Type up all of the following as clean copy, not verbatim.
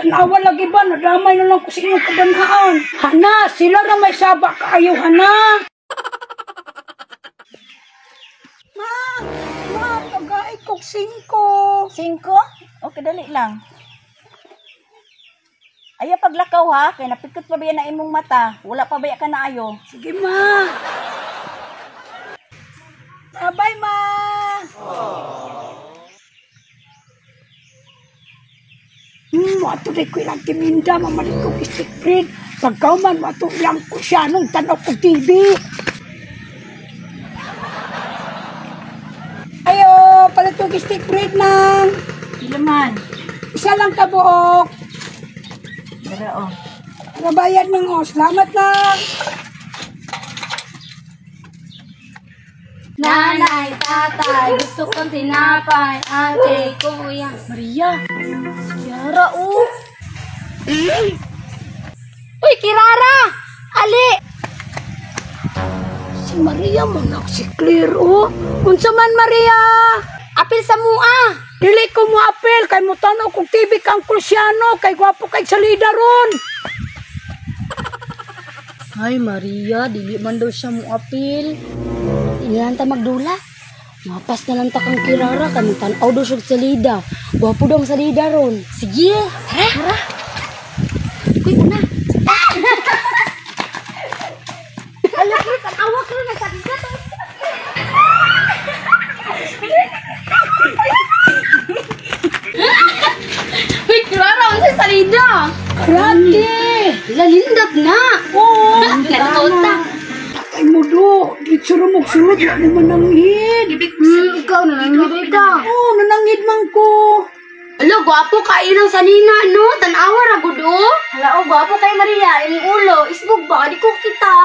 Tanawa lagi ba? Nadamay na lang ko sa inyong kabanhaan. Hana, sila na may sabak kaayo, Hana. Ma, pag-aay kong 5. 5? Okay, dali lang. Ayaw paglakaw ha, kaya napikot pa ba yan na imong mata? Wala pa ba ka na ayo? Sige, ma. Bye, ma. Wato rin ko ilang timinda, mamalik ko kistik break. Pagkaw man, wato ilang ko siya nung tanaw ko TV. Ayo, palit ko kistik break nang. Ilaman. Isa lang kabuok. Dara oh. Nabayad mo, salamat lang. Nanay, tatay, gusto kong tinapay, ate, kuya. Maria, Kiara oh. Uy, Kirara! Ali! Si Maria mo na si Claire, oh. Unsa man, Maria? Apil sa mua! Dili ko mo apel, kay mo tanaw kong TV kang Cruciano, kay gwapo kay salida ron. Ay, Maria, dili man daw siya mo apil. Ilan ta magdula? Mapas na lang ta kang Kirara, kami tanaw daw siya salida. Gwapo daw ang salida ron. Sige, tara. Uy, una. Alam mo, tanawa ka na salida to. Uy, Kirara, ang sa salida. Karate! Lalindot na. Oo! Karakota. Tatay mo do, di suro mo surot, wala mo mananghid. Ikaw na nangyari ka. Oo, nananghid man ko. Alo, gwapo kayo ng salina, no? Tanawa ra gud oh. Hala, gwapo kay Maria, ini ulo. Isbog ba di ko kita.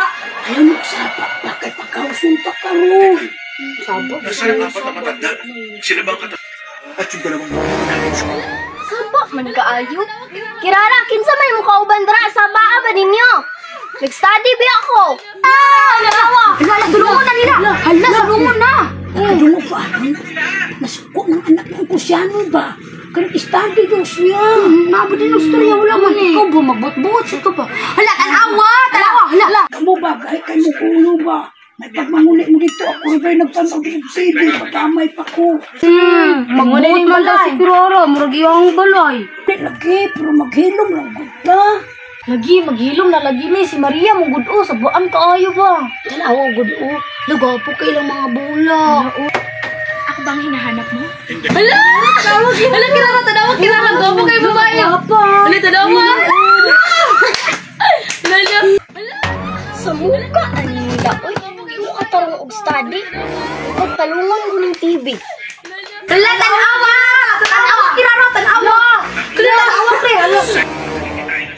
Alam mo, sapak pa kay pagkausun pa ka ron. Sabog. Nasa yung apat na matanda, sila bang kata? At yung dalawang Sabog man kaayo. Kirara, kinsa may mukauban dra sa baa ba ninyo? Nag-study ba ako? Nalawa. Hala, sulungon na nila. Hala, sulungon na. Kadungo pa, nasuko ng anak ng Cruciano ba? Kanang study daw siya. Nabot din ang storya, wala man. Ikaw ba, magbot-bot ka pa. Hala, tanawa. Hala. Kamu ba, kahit kayo mo ulo ba? May pagmangulit mo dito, ako ba'y nagtanaw din ng TV, matamay pa ko. Magbot man daw si Kirara, murag iyang balay. Di lagi, pero maghilom lang ganda. Lagi, maghilom na lagi ni si Maria mong gudo sa buan kaayo ba? Tanawa gudo. Lagapo kay ilang mga bola. Ako bang hinahanap mo? Hala! Hala, Kirara, tanawa, Kirara. Gapo kay babae. Hala, tanawa. Hala. Sa muka, anila. Uy, yung katarong og study. Ikaw talungan ko ng TV. Hala, tanawa! Tanawa, Kirara, tanawa! Hala, tanawa, pre. Hala.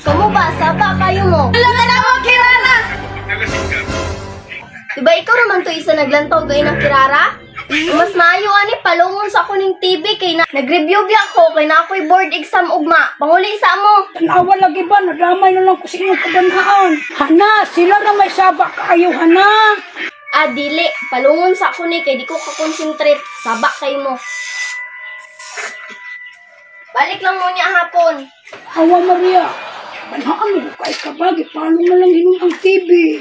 Kamu ba? Saba kayo mo. Hala, tanawa, Kirara! Diba ikaw naman to isa naglantaw gaya ng Kirara? Mas maayo ani palungon sa ako ning TV kay na nag-review bi ako kay na ako'y board exam ugma. Panguli sa mo. Tanawa lagi ba? Nadamay na lang ko sa inyong kabanhaan. Hana, sila na may sabak kaayo, Hana. Dili. Palungon sa ako ni kay di ko ka-concentrate. Sabak kay mo. Balik lang mo niya hapon. Hawa Maria, banhaan mo kay kabagi, paano na lang hinong ang TV?